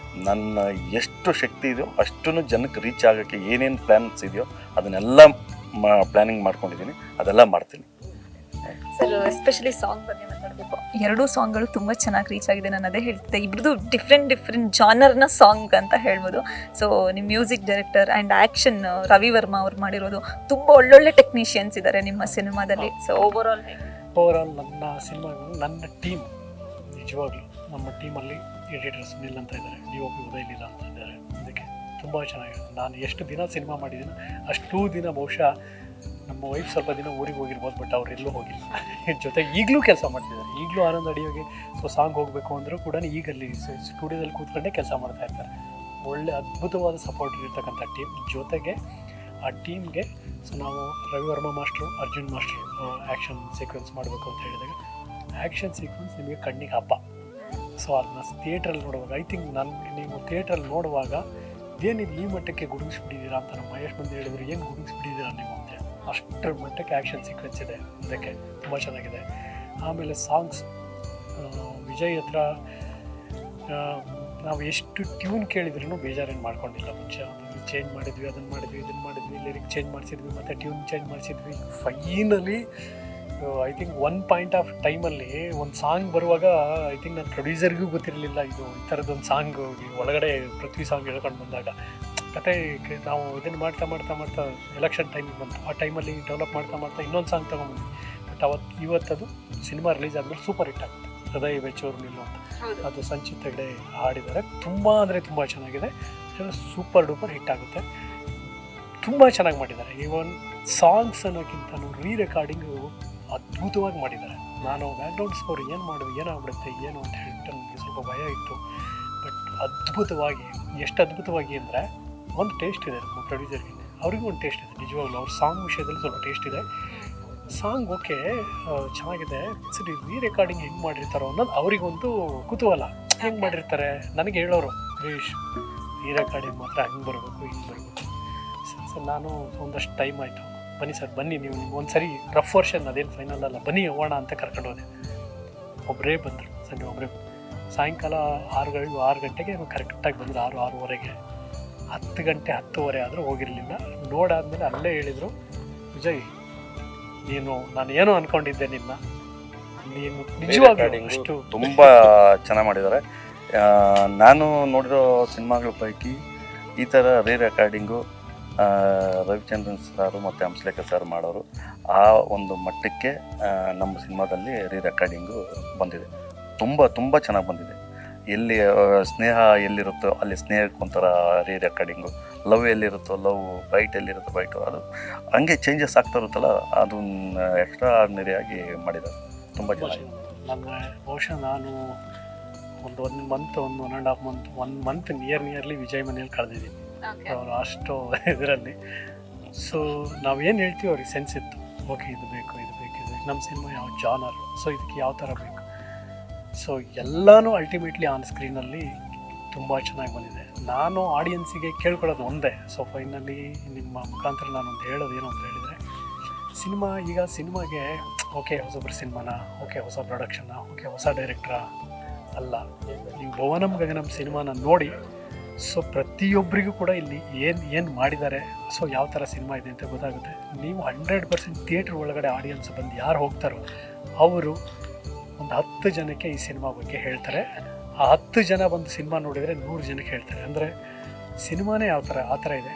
ನನ್ನ ಎಷ್ಟು ಶಕ್ತಿ ಇದೆಯೋ ಅಷ್ಟನ್ನು ಜನಕ್ಕೆ ರೀಚ್ ಆಗೋಕ್ಕೆ ಏನೇನು ಪ್ಲ್ಯಾನ್ಸ್ ಇದೆಯೋ ಅದನ್ನೆಲ್ಲ ಪ್ಲ್ಯಾನಿಂಗ್ ಮಾಡ್ಕೊಂಡಿದ್ದೀನಿ, ಅದೆಲ್ಲ ಮಾಡ್ತೀನಿ. ಸರ್, ಎಸ್ಪೆಷಲಿ ಸಾಂಗ್ ಬಗ್ಗೆ ಮಾತಾಡಬೇಕು. ಎರಡೂ ಸಾಂಗ್ಗಳು ತುಂಬ ಚೆನ್ನಾಗಿ ರೀಚ್ ಆಗಿದೆ. ನಾನು ಅದೇ ಹೇಳ್ತಿದ್ದೆ, ಇಬ್ಬರದು ಡಿಫ್ರೆಂಟ್ ಜಾನರ್ನ ಸಾಂಗ್ ಅಂತ ಹೇಳ್ಬೋದು. ಸೊ ನಿಮ್ಮ music director and action Ravi Varma ಅವ್ರು ಮಾಡಿರೋದು, ತುಂಬ ಒಳ್ಳೊಳ್ಳೆ ಟೆಕ್ನಿಷಿಯನ್ಸ್ ಇದ್ದಾರೆ ನಿಮ್ಮ ಸಿನಿಮಾದಲ್ಲಿ. ಸೊ ಓವರಾಲ್ ನನ್ನ ಸಿನಿಮಾಗಳು, ನನ್ನ ಟೀಮ್ ನಿಜವಾಗ್ಲೂ ನಮ್ಮ ಟೀಮಲ್ಲಿ ಎಡಿಟರ್ ಸುನಿಲ್ ಅಂತ ಇದ್ದಾರೆ, DOP ಉದಯ್ ಲೀಲಾ ಅಂತ ಇದ್ದಾರೆ. ಅದಕ್ಕೆ ತುಂಬ ಚೆನ್ನಾಗಿದೆ. ನಾನು ಎಷ್ಟು ದಿನ ಸಿನಿಮಾ ಮಾಡಿದ್ದೀನೋ ಅಷ್ಟೂ ದಿನ ಬಹುಶಃ ನಮ್ಮ ವೈಫ್ ಸ್ವಲ್ಪ ದಿನ ಊರಿಗೆ ಹೋಗಿರ್ಬೋದು, ಬಟ್ ಅವ್ರು ಎಲ್ಲೂ ಹೋಗಿಲ್ಲ. ಜೊತೆಗೆ ಈಗಲೂ ಕೆಲಸ ಮಾಡ್ತಿದ್ದಾರೆ. ಈಗಲೂ ಆನಂದ್ ಅಡಿಯೋಗಿ ಸಾಂಗ್ ಹೋಗಬೇಕು ಅಂದರೂ ಕೂಡ ಈಗಲ್ಲಿ ಸ್ಟುಡಿಯೋದಲ್ಲಿ ಕೂತ್ಕೊಂಡೇ ಕೆಲಸ ಮಾಡ್ತಾ ಇರ್ತಾರೆ. ಒಳ್ಳೆ ಅದ್ಭುತವಾದ ಸಪೋರ್ಟ್ ಇರ್ತಕ್ಕಂಥ ಟೀಮ್. ಜೊತೆಗೆ ಆ ಟೀಮ್ಗೆ ನಾವು Ravi Varma master, Arjun master action sequence ಮಾಡಬೇಕು ಅಂತ ಹೇಳಿದಾಗ ಆ್ಯಕ್ಷನ್ ಸೀಕ್ವೆನ್ಸ್ ನಿಮಗೆ ಕಣ್ಣಿಗೆ ಹಬ್ಬ. ಸೊ ಅದನ್ನ ಥಿಯೇಟ್ರಲ್ಲಿ ನೋಡುವಾಗ ನೀವು ಥಿಯೇಟ್ರಲ್ಲಿ ನೋಡುವಾಗ ಏನಿದು ಈ ಮಟ್ಟಕ್ಕೆ ಗುಡುಗಿಸ್ಬಿಟ್ಟಿದ್ದೀರಾ ಅಂತ ನಮ್ಮ ಮಹೇಶ್ ಬಂದು ಹೇಳಿದ್ರು, ಏನು ಗುಡುಗಿಸ್ಬಿಟ್ಟಿದ್ದೀರಾ ನೀವು ಅಂತೇಳಿ. ಅಷ್ಟರ ಮಟ್ಟಕ್ಕೆ ಆ್ಯಕ್ಷನ್ ಸೀಕ್ವೆನ್ಸ್ ಇದೆ. ಅದಕ್ಕೆ ತುಂಬ ಚೆನ್ನಾಗಿದೆ. ಆಮೇಲೆ ಸಾಂಗ್ಸ್, ವಿಜಯ್ ಹತ್ರ ನಾವು ಎಷ್ಟು ಟ್ಯೂನ್ ಕೇಳಿದ್ರೂ ಬೇಜಾರೇನು ಮಾಡ್ಕೊಂಡಿಲ್ಲ. ಮುಂಚೆ ಚೇಂಜ್ ಮಾಡಿದ್ವಿ, ಅದನ್ನು ಮಾಡಿದ್ವಿ, ಇದನ್ನು ಮಾಡಿದ್ವಿ, ಲಿರಿಕ್ ಚೇಂಜ್ ಮಾಡಿಸಿದ್ವಿ, ಮತ್ತು ಟ್ಯೂನ್ ಚೇಂಜ್ ಮಾಡಿಸಿದ್ವಿ. Finally I think one point of ಟೈಮಲ್ಲಿ ಒಂದು ಸಾಂಗ್ ಬರುವಾಗ ಐ ಥಿಂಕ್ ನನ್ನ ಪ್ರೊಡ್ಯೂಸರ್ಗೂ ಗೊತ್ತಿರಲಿಲ್ಲ ಇದು ಈ ಥರದ್ದೊಂದು ಸಾಂಗ್ ಒಳಗಡೆ ಪೃಥ್ವಿ ಸಾಂಗ್ ಹೇಳ್ಕೊಂಡು ಬಂದಾಗ. ಕತೆ ನಾವು ಇದನ್ನು ಮಾಡ್ತಾ ಎಲೆಕ್ಷನ್ ಟೈಮಿಗೆ ಬಂತು. ಆ ಟೈಮಲ್ಲಿ ಡೆವಲಪ್ ಮಾಡ್ತಾ ಇನ್ನೊಂದು ಸಾಂಗ್ ತೊಗೊಂಡ್ಬಂದ್ವಿ. ಬಟ್ ಇವತ್ತದು ಸಿನಿಮಾ ರಿಲೀಸ್ ಆದಮೇಲೆ ಸೂಪರ್ ಹಿಟ್ ಆಗುತ್ತೆ. ಹೃದಯ ಬೆಚ್ಚೋರು ನಿಲ್ಲು ಅಂತ, ಅದು ಸಂಚಿತ್ ಹೆಗ್ಡೆ ಹಾಡಿದ್ದಾರೆ. ತುಂಬ ಅಂದರೆ ತುಂಬ ಚೆನ್ನಾಗಿದೆ. ಸೂಪರ್ ಡೂಪರ್ ಹಿಟ್ ಆಗುತ್ತೆ. ತುಂಬ ಚೆನ್ನಾಗಿ ಮಾಡಿದ್ದಾರೆ. ಈವನ್ ಸಾಂಗ್ಸ್ ಅನ್ನೋಕ್ಕಿಂತ ರೀ-ರೆಕಾರ್ಡಿಂಗು ಅದ್ಭುತವಾಗಿ ಮಾಡಿದ್ದಾರೆ. ನಾನು ಬ್ಯಾಕ್ಗ್ರೌಂಡ್ ಸ್ಕೋರ್ ಏನಾಗ್ಬಿಡುತ್ತೆ ಏನು ಅಂತ ಹೇಳ್ಬಿಟ್ಟು ನನಗೆ ಸ್ವಲ್ಪ ಭಯ ಇತ್ತು. ಬಟ್ ಅದ್ಭುತವಾಗಿ, ಎಷ್ಟು ಅದ್ಭುತವಾಗಿ ಅಂದರೆ ಒಂದು ಟೇಸ್ಟ್ ಇದೆ ನಮ್ಮ ಪ್ರೊಡ್ಯೂಸರ್ಗೆ, ಅವ್ರಿಗೂ ಒಂದು ಟೇಸ್ಟ್ ಇದೆ. ನಿಜವಾಗ್ಲೂ ಅವ್ರ ಸಾಂಗ್ ವಿಷಯದಲ್ಲಿ ಸ್ವಲ್ಪ ಟೇಸ್ಟ್ ಇದೆ. ಸಾಂಗ್ ಓಕೆ ಚೆನ್ನಾಗಿದೆ, ಸರಿ ರೀ-ರೆಕಾರ್ಡಿಂಗ್ ಹೆಂಗೆ ಮಾಡಿರ್ತಾರೋ ಅನ್ನೋದು ಅವರಿಗೊಂದು ಕುತೂಹಲ. ಹೆಂಗೆ ಮಾಡಿರ್ತಾರೆ ನನಗೆ ಹೇಳೋರು, ಹರೀಶ್ ರೀ-ರೆಕಾರ್ಡಿಂಗ್ ಮಾತ್ರ ಹಂಗೆ ಬರಬೇಕು, ಹಿಂಗೆ ಬರಬೇಕು. ಸರ್ ನಾನು ಒಂದಷ್ಟು ಟೈಮ್ ಆಯಿತು, ಬನ್ನಿ ನೀವು ಒಂದು ಸರಿ ರಫ್ ವರ್ಷನ್, ಅದೇನು ಫೈನಲ್ ಅಲ್ಲ, ಬನ್ನಿ ಹೋಗೋಣ ಅಂತ ಕರ್ಕೊಂಡು ಹೋದೆ. ಒಬ್ಬರೇ ಬಂದರು, ಸಂಜೆ ಒಬ್ಬರೇ. ಸಾಯಂಕಾಲ 6 ಗಂಟೆಗೆ ಕರೆಕ್ಟಾಗಿ ಬಂದರು. 6:30 10 ಗಂಟೆ 10:30 ಆದರೂ ಹೋಗಿರಲಿಲ್ಲ. ನೋಡಾದ್ಮೇಲೆ ಅಲ್ಲೇ ಹೇಳಿದರು, ವಿಜಯ್ ನಾನು ಏನೋ ಅಂದ್ಕೊಂಡಿದ್ದೆ ನೀನು ನಿಜವಾಗ್ಲೂ ಅಷ್ಟು ತುಂಬ ಚೆನ್ನಾಗಿ ಮಾಡಿದ್ದಾರೆ. ನಾನು ನೋಡಿರೋ ಸಿನಿಮಾಗಳ ಪೈಕಿ ಈ ಥರ ರೀ-ರೆಕಾರ್ಡಿಂಗು ರವಿಚಂದ್ರನ್ ಸಾರು ಮತ್ತು ಹಂಸಲೇಖ ಸರ್ ಮಾಡೋರು ಆ ಒಂದು ಮಟ್ಟಕ್ಕೆ ನಮ್ಮ ಸಿನಿಮಾದಲ್ಲಿ ರೀ-ರೆಕಾರ್ಡಿಂಗು ಬಂದಿದೆ. ತುಂಬ ಚೆನ್ನಾಗಿ ಬಂದಿದೆ. ಎಲ್ಲಿ ಸ್ನೇಹ ಎಲ್ಲಿರುತ್ತೋ ಅಲ್ಲಿ ಸ್ನೇಹಕ್ಕೊಂಥರ ರೀ-ರೆಕಾರ್ಡಿಂಗು, ಲವ್ ಎಲ್ಲಿರುತ್ತೋ ಲವ್, ಬೈಟ್ ಎಲ್ಲಿರುತ್ತೋ ಬೈಟು, ಅದು ಹಂಗೆ ಚೇಂಜಸ್ ಆಗ್ತಾ ಇರುತ್ತಲ್ಲ, ಅದನ್ನ ಎಕ್ಸ್ಟ್ರಾ ಆರ್ಡಿನರಿಯಾಗಿ ಮಾಡಿದ್ದಾರೆ. ತುಂಬ ಚೆನ್ನಾಗಿದೆ. ಬಹುಶಃ ನಾನು ಒಂದು ಮಂತ್, 1.5 ಮಂತ್ ನಿಯರ್ಲಿ ವಿಜಯ್ ಮನೆಯಲ್ಲಿ ಕಳೆದಿದ್ದೀನಿ. ಅವರು ಅಷ್ಟು ಇದರಲ್ಲಿ. ಸೊ ನಾವೇನು ಹೇಳ್ತೀವಿ ಅವ್ರಿಗೆ ಸೆನ್ಸ್ ಇತ್ತು. ಓಕೆ, ಇದು ಬೇಕು, ನಮ್ಮ ಸಿನಿಮಾ ಯಾವ ಜಾನರ್, ಸೊ ಇದಕ್ಕೆ ಯಾವ ಥರ ಬೇಕು. ಸೊ ಎಲ್ಲನೂ ಅಲ್ಟಿಮೇಟ್ಲಿ ಆನ್ ಸ್ಕ್ರೀನಲ್ಲಿ ತುಂಬ ಚೆನ್ನಾಗಿ ಬಂದಿದೆ. ನಾನು ಆಡಿಯನ್ಸಿಗೆ ಕೇಳ್ಕೊಳ್ಳೋದು ಒಂದೇ. ಸೊ ಫೈನಲಿ ನಿಮ್ಮ ಮುಖಾಂತರ ನಾನೊಂದು ಹೇಳೋದು ಏನು ಅಂತ ಹೇಳಿದರೆ, ಸಿನಿಮಾಗೆ ಓಕೆ ಹೊಸಬ್ರ ಸಿನಿಮಾನ, ಓಕೆ ಹೊಸ ಪ್ರೊಡಕ್ಷನ್ನ, ಓಕೆ ಹೊಸ ಡೈರೆಕ್ಟ್ರಾ ಅಲ್ಲ, ನೀವು ಭುವನಂ ಗಗನಂ ಸಿನಿಮಾನ ನೋಡಿ. ಸೊ ಪ್ರತಿಯೊಬ್ಬರಿಗೂ ಕೂಡ ಇಲ್ಲಿ ಏನು ಮಾಡಿದ್ದಾರೆ, ಸೊ ಯಾವ ಥರ ಸಿನಿಮಾ ಇದೆ ಅಂತ ಗೊತ್ತಾಗುತ್ತೆ. ನೀವು 100% ಥಿಯೇಟ್ರ್ ಒಳಗಡೆ ಆಡಿಯನ್ಸ್ ಬಂದು ಯಾರು ಹೋಗ್ತಾರೋ ಅವರು ಒಂದು 10 ಜನಕ್ಕೆ ಈ ಸಿನಿಮಾ ಬಗ್ಗೆ ಹೇಳ್ತಾರೆ. ಆ 10 ಜನ ಬಂದು ಸಿನಿಮಾ ನೋಡಿದರೆ 100 ಜನಕ್ಕೆ ಹೇಳ್ತಾರೆ. ಅಂದರೆ ಸಿನಿಮಾನೇ ಆ ಥರ ಇದೆ.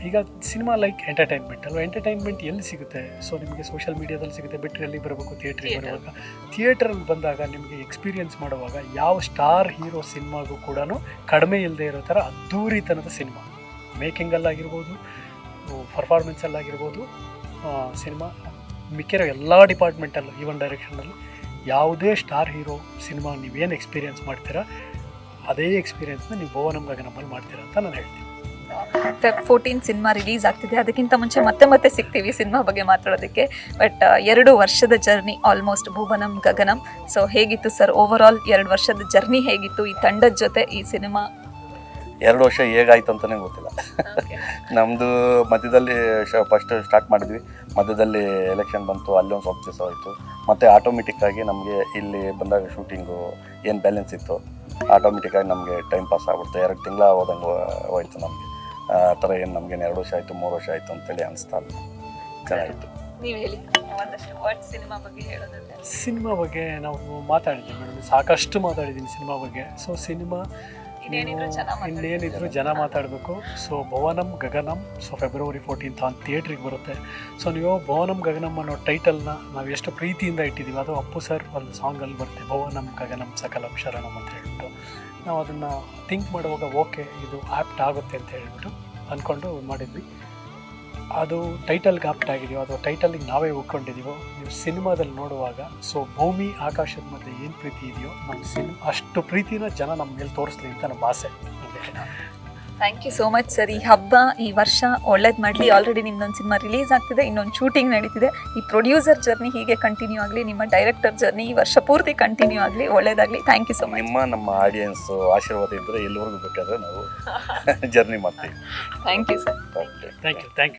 ಈಗ ಸಿನಿಮಾ ಲೈಕ್ ಎಂಟರ್ಟೈನ್ಮೆಂಟ್ ಅಲ್ವಾ, ಎಂಟರ್ಟೈನ್ಮೆಂಟ್ ಎಲ್ಲಿ ಸಿಗುತ್ತೆ? ಸೊ ನಿಮಗೆ ಸೋಷಿಯಲ್ ಮೀಡಿಯಾದಲ್ಲಿ ಸಿಗುತ್ತೆ, ಬಿಟ್ಟರೆ ಎಲ್ಲಿ ಬರಬೇಕು? ಥಿಯೇಟ್ರಿಗೆ ಬರುವಾಗ. ಥಿಯೇಟ್ರಲ್ಲಿ ಬಂದಾಗ ನಿಮಗೆ ಎಕ್ಸ್ಪೀರಿಯೆನ್ಸ್ ಮಾಡುವಾಗ ಯಾವ ಸ್ಟಾರ್ ಹೀರೋ ಸಿನಿಮಾಗೂ ಕೂಡ ಕಡಿಮೆ ಇಲ್ಲದೆ ಇರೋ ಥರ ಅದ್ಧೂರಿತನದ ಸಿನಿಮಾ, ಮೇಕಿಂಗಲ್ಲಾಗಿರ್ಬೋದು, ಪರ್ಫಾರ್ಮೆನ್ಸಲ್ಲಾಗಿರ್ಬೋದು, ಸಿನಿಮಾ ಮಿಕ್ಕಿರೋ ಎಲ್ಲ ಡಿಪಾರ್ಟ್ಮೆಂಟಲ್ಲೂ, ಈವನ್ ಡೈರೆಕ್ಷನಲ್ಲಿ ಯಾವುದೇ ಸ್ಟಾರ್ ಹೀರೋ ಸಿನಿಮಾ ನೀವೇನು ಎಕ್ಸ್ಪೀರಿಯೆನ್ಸ್ ಮಾಡ್ತೀರಾ ಅದೇ ಎಕ್ಸ್ಪೀರಿಯೆನ್ಸ್ನ ನೀವು ಭುವನಂ ಗಗನಂನಲ್ಲಿ ಮಾಡ್ತೀರಾ ಅಂತ ನಾನು ಹೇಳ್ತೀನಿ. Feb 14 ಸಿನಿಮಾ ರಿಲೀಸ್ ಆಗ್ತಿದೆ, ಅದಕ್ಕಿಂತ ಮುಂಚೆ ಮತ್ತೆ ಸಿಗ್ತೀವಿ ಸಿನಿಮಾ ಬಗ್ಗೆ ಮಾತಾಡೋದಕ್ಕೆ. ಬಟ್ 2 ವರ್ಷದ ಜರ್ನಿ ಆಲ್ಮೋಸ್ಟ್ ಭುವನಂ ಗಗನಂ. ಸೊ ಹೇಗಿತ್ತು ಸರ್ ಓವರ್ ಆಲ್ 2 ವರ್ಷದ ಜರ್ನಿ ಹೇಗಿತ್ತು ಈ ತಂಡದ ಜೊತೆ ಈ ಸಿನಿಮಾ? 2 ವರ್ಷ ಹೇಗಾಯ್ತು ಅಂತಲೇ ಗೊತ್ತಿಲ್ಲ. ನಮ್ಮದು ಮಧ್ಯದಲ್ಲಿ ಫಸ್ಟ್ ಸ್ಟಾರ್ಟ್ ಮಾಡಿದ್ವಿ, ಮಧ್ಯದಲ್ಲಿ ಎಲೆಕ್ಷನ್ ಬಂತು, ಅಲ್ಲಿ ಒಂದು ಸ್ವಲ್ಪ ದಿವಸ ಆಯಿತು, ಮತ್ತು ಆಟೋಮೆಟಿಕ್ಕಾಗಿ ನಮಗೆ ಇಲ್ಲಿ ಬಂದಾಗ ಶೂಟಿಂಗು ಏನು ಬ್ಯಾಲೆನ್ಸ್ ಇತ್ತು ಆಟೋಮೆಟಿಕ್ಕಾಗಿ ನಮಗೆ ಟೈಮ್ ಪಾಸ್ ಆಗ್ಬಿಡ್ತು. 2 ತಿಂಗಳ ಹೋದಂಗೆ ಹೋಯ್ತು ನಮಗೆ. ಆ ಥರ ಏನು ನಮಗೇನು 2 ವರ್ಷ ಆಯಿತು 3 ವರ್ಷ ಆಯಿತು ಅಂತೇಳಿ ಅನಿಸ್ತಾ ಇಲ್ಲ. ಚೆನ್ನಾಗಿತ್ತು. ನೀವು ಹೇಳಿ ಒಂದಷ್ಟು ವರ್ಡ್ ಸಿನಿಮಾ ಬಗ್ಗೆ ಹೇಳೋದಾದ್ರೆ. ಸಿನಿಮಾ ಬಗ್ಗೆ ನಾವು ಮಾತಾಡಿದ್ವಿ ಮೇಡಮ್, ಸಾಕಷ್ಟು ಮಾತಾಡಿದ್ದೀನಿ ಸಿನಿಮಾ ಬಗ್ಗೆ. ಸೊ ಸಿನಿಮಾ ಇನ್ನೇನಿದ್ರು ಜನ ಮಾತಾಡಬೇಕು. ಸೊ ಭುವನಂ ಗಗನಂ February 14 ಆನ್ ಥಿಯೇಟ್ರಿಗೆ ಬರುತ್ತೆ. ಸೊ ನೀವು ಭುವನಂ ಗಗನಂ ಅನ್ನೋ ಟೈಟಲ್ನ ನಾವು ಎಷ್ಟು ಪ್ರೀತಿಯಿಂದ ಇಟ್ಟಿದ್ದೀವಿ, ಅದು ಅಪ್ಪು ಸರ್ ಒಂದು ಸಾಂಗಲ್ಲಿ ಬರುತ್ತೆ, ಭುವನಂ ಗಗನಂ ಸಕಲಂ ಶರಣಂ ಅಂತ ಹೇಳ್ಬಿಟ್ಟು. ನಾವು ಅದನ್ನು ಥಿಂಕ್ ಮಾಡುವಾಗ ಓಕೆ ಇದು ಆ್ಯಪ್ಟ್ ಆಗುತ್ತೆ ಅಂತ ಹೇಳ್ಬಿಟ್ಟು ಅಂದ್ಕೊಂಡು ಮಾಡಿದ್ವಿ. ಅದು ಟೈಟಲ್ಗೆ ಆಪ್ಟ್ ಆಗಿದೆಯೋ ಅಥವಾ ಟೈಟಲಿಗೆ ನಾವೇ ಒಪ್ಕೊಂಡಿದ್ದೀವೋ, ನೀವು ಸಿನಿಮಾದಲ್ಲಿ ನೋಡುವಾಗ ಸೊ ಭೂಮಿ ಆಕಾಶದ ಮಧ್ಯೆ ಏನು ಪ್ರೀತಿ ಇದೆಯೋ ನಮ್ಮ ಅಷ್ಟು ಪ್ರೀತಿನ ಜನ ನಮ್ಮ ಮೇಲೆ ತೋರಿಸ್ಲಿ ಅಂತ ನಮ್ಮ ಆಸೆ. Thank you so much sir. ಈ ಹಬ್ಬ ಈ ವರ್ಷ ಒಳ್ಳೇದು ಮಾಡಲಿ. ಆಲ್ರೆಡಿ ನಿಮ್ದೊಂದು ಸಿನಿಮಾ ರಿಲೀಸ್ ಆಗ್ತಿದೆ, ಇನ್ನೊಂದು ಶೂಟಿಂಗ್ ನಡೀತಿದೆ. ಈ ಪ್ರೊಡ್ಯೂಸರ್ ಜರ್ನಿ ಹೀಗೆ ಕಂಟಿನ್ಯೂ ಆಗಲಿ, ನಿಮ್ಮ ಡೈರೆಕ್ಟರ್ ಜರ್ನಿ ಈ ವರ್ಷ ಪೂರ್ತಿ ಕಂಟಿನ್ಯೂ ಆಗಲಿ, ಒಳ್ಳೇದಾಗಲಿ. Thank you so much. ನಮ್ಮ ಆಡಿಯನ್ಸು ಆಶೀರ್ವಾದ ಇದ್ದರೆ ಎಲ್ಲಿವರೆಗೂ ಬೇಕಾದರೆ ನಾವು ಜರ್ನಿ ಮಾಡ್ತೀವಿ. Thank you sir. Thank you.